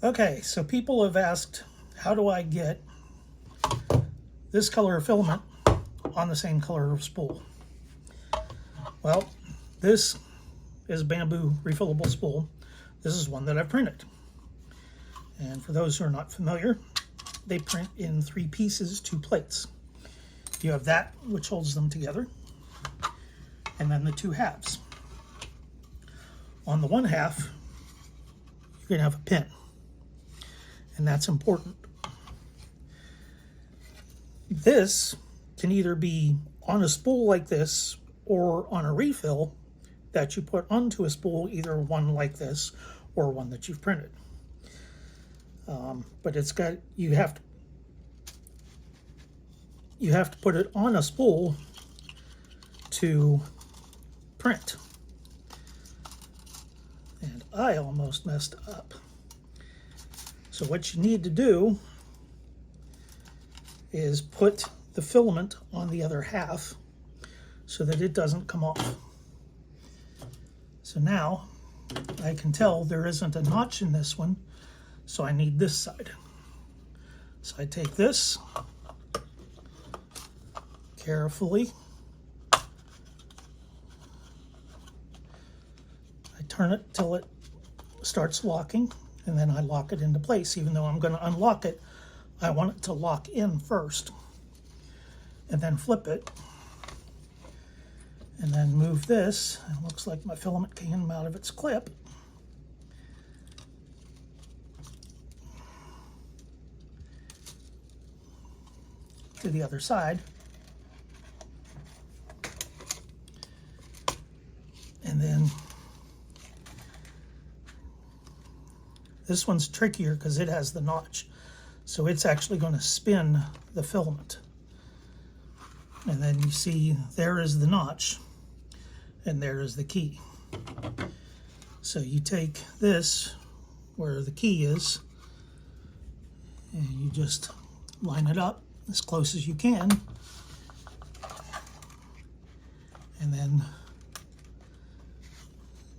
Okay, so people have asked, how do I get this color of filament on the same color of spool? Well, this is Bambu refillable spool. This is one that I've printed. And for those who are not familiar, they print in 3 pieces, 2 plates. You have that, which holds them together, and then the 2 halves. On the 1 half, you're going to have a pin, and that's important. This can either be on a spool like this or on a refill that you put onto a spool, either one like this or one that you've printed. But it's got, you have to put it on a spool to print. And I almost messed up. So what you need to do is put the filament on the other half so that it doesn't come off. So now I can tell there isn't a notch in this one, so I need this side. So I take this carefully, I turn it till it starts locking, and then I lock it into place. Even though I'm going to unlock it, I want it to lock in first, and then flip it, and then move this. It looks like my filament came out of its clip. To the other side. And then this one's trickier because it has the notch. So it's actually going to spin the filament. And then you see there is the notch and there is the key. So you take this where the key is and you just line it up as close as you can, and then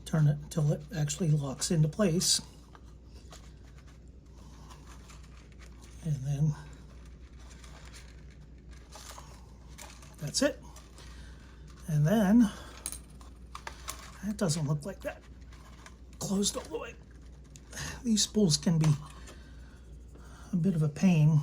turn it until it actually locks into place, and then that's it. And then that doesn't look like that closed all the way. These spools can be a bit of a pain.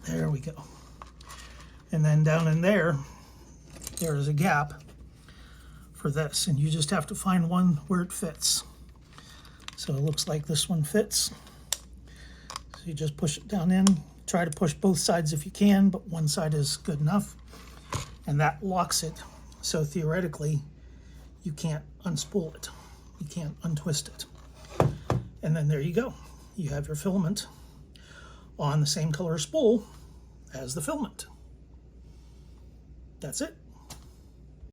There we go. And then down in there, there's a gap for this, and you just have to find one where it fits. So it looks like this one fits. So you just push it down in, try to push both sides if you can, but one side is good enough, and that locks it. So theoretically, you can't unspool it. You can't untwist it. And then there you go. You have your filament on the same color spool as the filament. That's it.